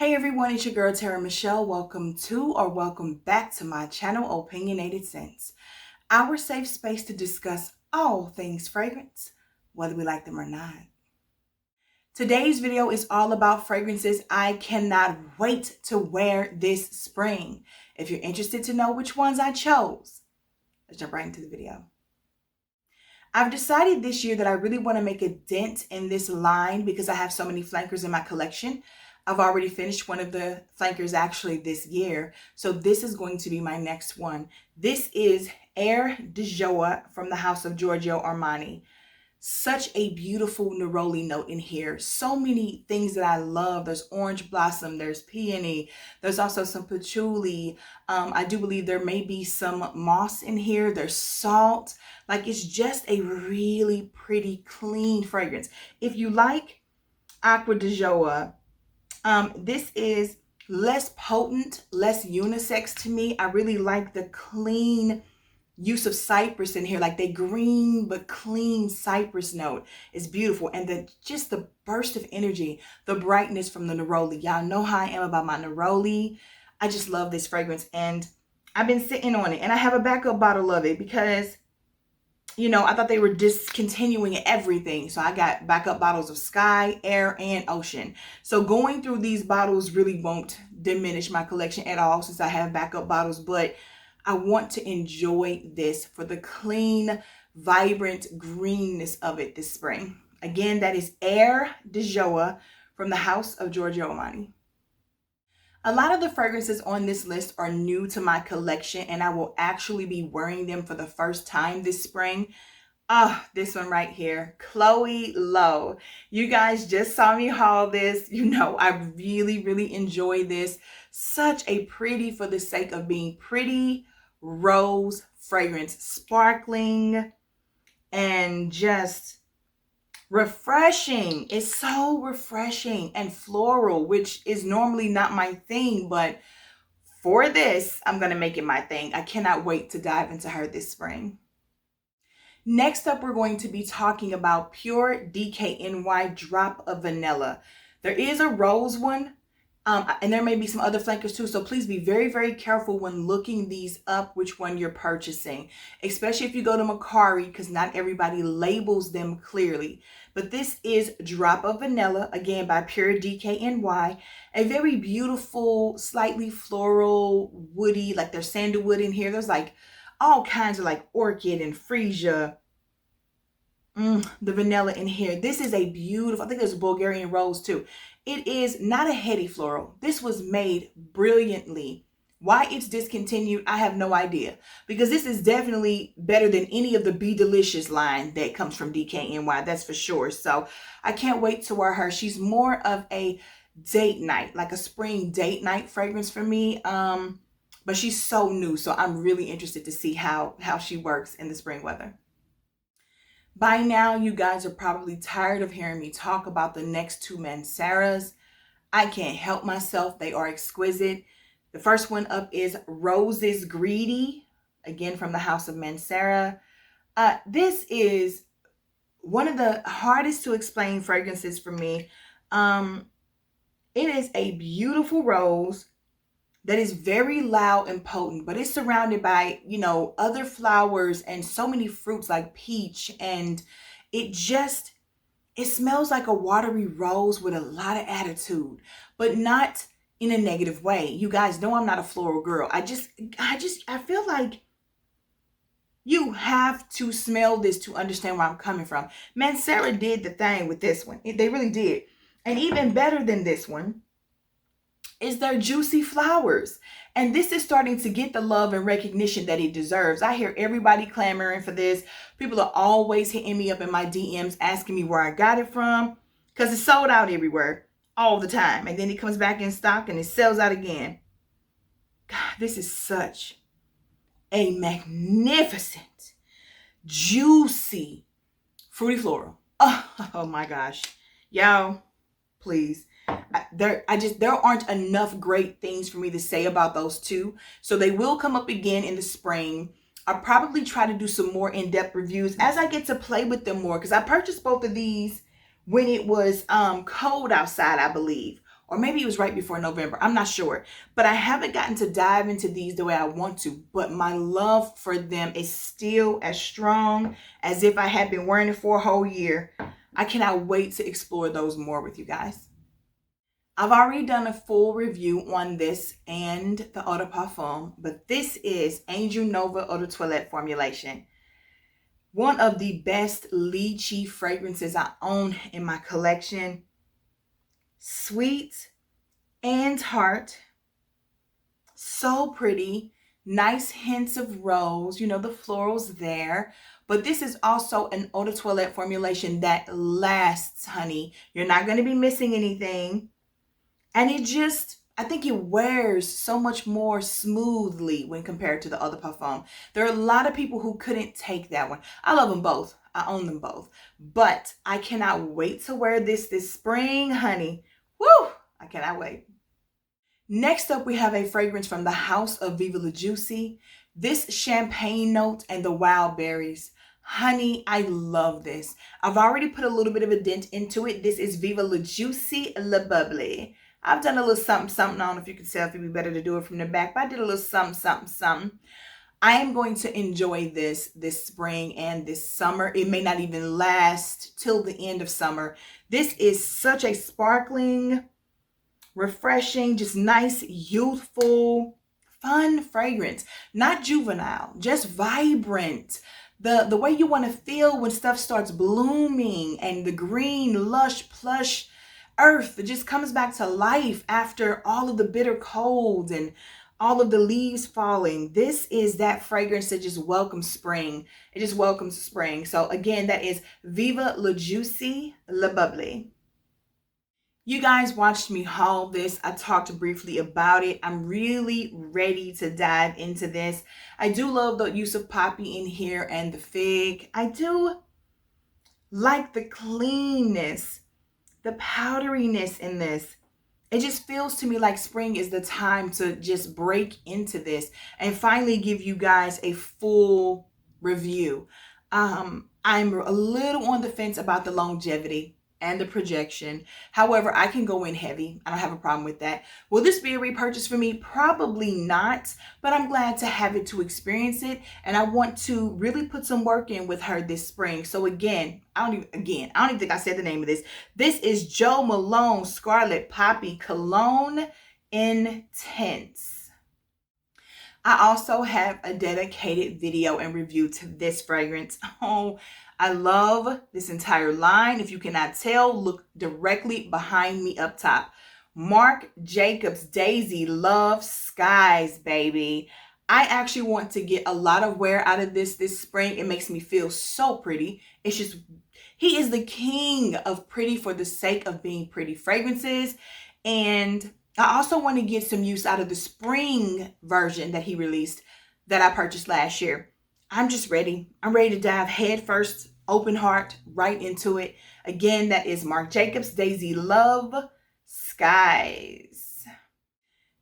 Hey everyone, it's your girl TeraMichelle. Welcome to or welcome back to my channel, Opinionated Scents, our safe space to discuss all things fragrance, whether we like them or not. Today's video is all about fragrances I cannot wait to wear this spring. If you're interested to know which ones I chose, let's jump right into the video. I've decided this year that I really want to make a dent in this line because I have so many flankers in my collection. I've already finished one of the flankers actually this year, so this is going to be my next one. This is Air de Gioia from the house of Giorgio Armani. Such a beautiful neroli note in here. So many things that I love. There's orange blossom, there's peony, there's also some patchouli. I do believe there may be some moss in here. There's salt. Like, it's just a really pretty, clean fragrance. If you like Acqua di Gioia, this is less potent, less unisex to me. I really like the clean use of cypress in here, like the green but clean cypress note is beautiful. And just the burst of energy, the brightness from the neroli. Y'all know how I am about my neroli. I just love this fragrance and I've been sitting on it, and I have a backup bottle of it because, you know, I thought they were discontinuing everything. So I got backup bottles of sky, air, and ocean. So going through these bottles really won't diminish my collection at all since I have backup bottles. But I want to enjoy this for the clean, vibrant greenness of it this spring. Again, that is Air de Gioia from the house of Giorgio Armani. A lot of the fragrances on this list are new to my collection, and I will actually be wearing them for the first time this spring. This one right here, Chloe Lowe. You guys just saw me haul this. You know, I really, really enjoy this. Such a pretty, for the sake of being pretty, rose fragrance. Sparkling and just refreshing. It's so refreshing and floral, which is normally not my thing, but for this, I'm going to make it my thing. I cannot wait to dive into her this spring. Next up, we're going to be talking about Pure DKNY Drop of Vanilla. There is a rose one, and there may be some other flankers too, so please be very, very careful when looking these up, which one you're purchasing, especially if you go to Macari, because not everybody labels them clearly. But this is Drop of Vanilla, again by Pure DKNY, a very beautiful, slightly floral, woody, like there's sandalwood in here. There's like all kinds of like orchid and freesia. The vanilla in here. This is a beautiful, I think there's a Bulgarian rose too. It is not a heady floral. This was made brilliantly. Why it's discontinued, I have no idea. Because this is definitely better than any of the Be Delicious line that comes from DKNY, that's for sure. So I can't wait to wear her. She's more of a date night, like a spring date night fragrance for me. But she's so new, so I'm really interested to see how she works in the spring weather. By now, you guys are probably tired of hearing me talk about the next two Mansaras. I can't help myself. They are exquisite. The first one up is Roses Greedy, again from the house of Mansara. This is one of the hardest to explain fragrances for me. It is a beautiful rose that is very loud and potent, but it's surrounded by, you know, other flowers and so many fruits like peach, and it smells like a watery rose with a lot of attitude, but not in a negative way. You guys know I'm not a floral girl. I feel like you have to smell this to understand where I'm coming from. Mansara did the thing with this one. They really did. And even better than this one is their juicy flowers. And this is starting to get the love and recognition that it deserves. I hear everybody clamoring for this. People are always hitting me up in my DMs asking me where I got it from, because it's sold out everywhere all the time. And then it comes back in stock and it sells out again. God, this is such a magnificent, juicy, fruity floral. Oh my gosh. Y'all, please. There aren't enough great things for me to say about those two. So they will come up again in the spring. I'll probably try to do some more in-depth reviews as I get to play with them more, because I purchased both of these when it was cold outside, I believe, or maybe it was right before November. I'm not sure, but I haven't gotten to dive into these the way I want to, but my love for them is still as strong as if I had been wearing it for a whole year. I cannot wait to explore those more with you guys. I've already done a full review on this and the Eau de Parfum, but this is Angel Nova Eau de Toilette formulation. One of the best lychee fragrances I own in my collection. Sweet and tart, so pretty, nice hints of rose, you know, the florals there. But this is also an eau de toilette formulation that lasts, honey. You're not going to be missing anything. And it just, I think it wears so much more smoothly when compared to the Eau de Parfum. There are a lot of people who couldn't take that one. I love them both. I own them both. But I cannot wait to wear this spring, honey. Woo! I cannot wait. Next up, we have a fragrance from the house of Viva La Juicy. This champagne note and the wild berries. Honey, I love this. I've already put a little bit of a dent into it. This is Viva La Juicy Le Bubbly. I've done a little something, something. I don't know if you can tell, if it'd be better to do it from the back, but I did a little something, something, something. I am going to enjoy this spring and this summer. It may not even last till the end of summer. This is such a sparkling, refreshing, just nice, youthful, fun fragrance. Not juvenile, just vibrant. The way you want to feel when stuff starts blooming and the green, lush, plush earth, it just comes back to life after all of the bitter cold and all of the leaves falling. This is that fragrance that just welcomes spring. It just welcomes spring. So again, that is Viva La Juicy Le Bubbly. You guys watched me haul this. I talked briefly about it. I'm really ready to dive into this. I do love the use of poppy in here and the fig. I do like the cleanness, the powderiness in this. It just feels to me like spring is the time to just break into this and finally give you guys a full review. I'm a little on the fence about the longevity and the projection. However, I can go in heavy. I don't have a problem with that. Will this be a repurchase for me? Probably not, but I'm glad to have it to experience it. And I want to really put some work in with her this spring. So again, I don't even think I said the name of this. This is Jo Malone Scarlet Poppy Cologne Intense. I also have a dedicated video and review to this fragrance. Oh, I love this entire line. If you cannot tell, look directly behind me up top. Marc Jacobs Daisy Love Skies, baby. I actually want to get a lot of wear out of this spring. It makes me feel so pretty. It's just, he is the king of pretty for the sake of being pretty fragrances. And I also want to get some use out of the spring version that he released that I purchased last year. I'm just ready. I'm ready to dive head first, open heart, right into it. Again, that is Marc Jacobs Daisy Love Skies.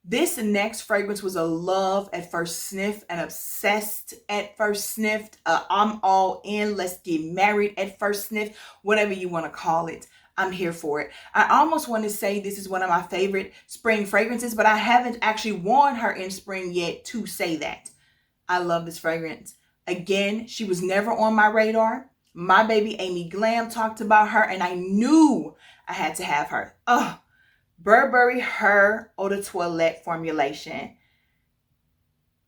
This next fragrance was a love at first sniff, an obsessed at first sniff. I'm all in. Let's get married at first sniff, whatever you want to call it. I'm here for it. I almost want to say this is one of my favorite spring fragrances, but I haven't actually worn her in spring yet to say that. I love this fragrance. Again, she was never on my radar. My baby Amy Glam talked about her, and I knew I had to have her. Oh, Burberry Her Eau de Toilette formulation.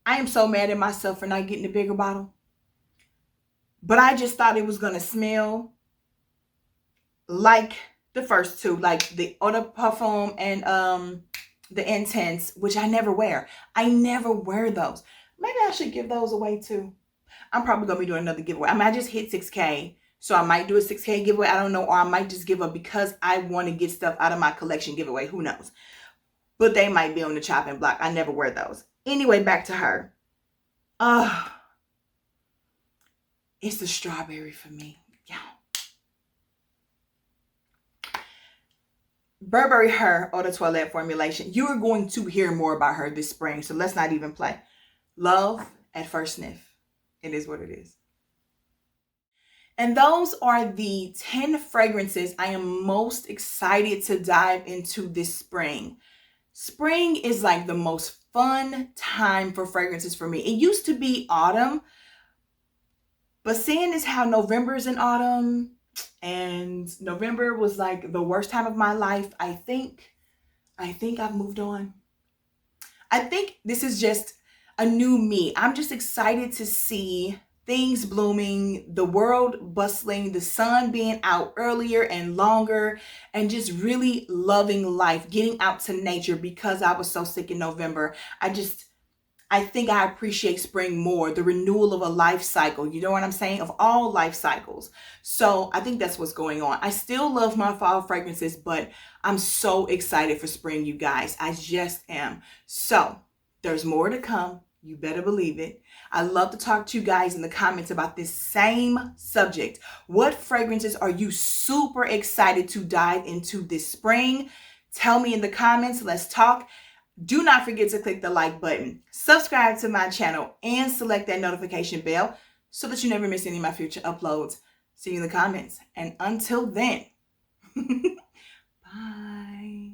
I am so mad at myself for not getting a bigger bottle. But I just thought it was going to smell like the first two, like the Eau de Parfum and the Intense, which I never wear. I never wear those. Maybe I should give those away too. I'm probably going to be doing another giveaway. I mean, I just hit 6K. So I might do a 6K giveaway. I don't know. Or I might just give up because I want to get stuff out of my collection giveaway. Who knows? But they might be on the chopping block. I never wear those. Anyway, back to her. It's the strawberry for me. Yeah. Burberry Her Eau de Toilette formulation. You are going to hear more about her this spring. So let's not even play. Love at first sniff. It is what it is. And those are the 10 fragrances I am most excited to dive into this spring. Spring is like the most fun time for fragrances for me. It used to be autumn, but seeing as how November is in autumn and November was like the worst time of my life, I think I've moved on. I think this is just a new me. I'm just excited to see things blooming, the world bustling, the sun being out earlier and longer, and just really loving life, getting out to nature because I was so sick in November. I think I appreciate spring more, the renewal of a life cycle, you know what I'm saying? Of all life cycles. So I think that's what's going on. I still love my fall fragrances, but I'm so excited for spring, you guys. I just am. So there's more to come. You better believe it. I love to talk to you guys in the comments about this same subject. What fragrances are you super excited to dive into this spring? Tell me in the comments. Let's talk. Do not forget to click the like button, subscribe to my channel, and select that notification bell so that you never miss any of my future uploads. See you in the comments. And until then, bye.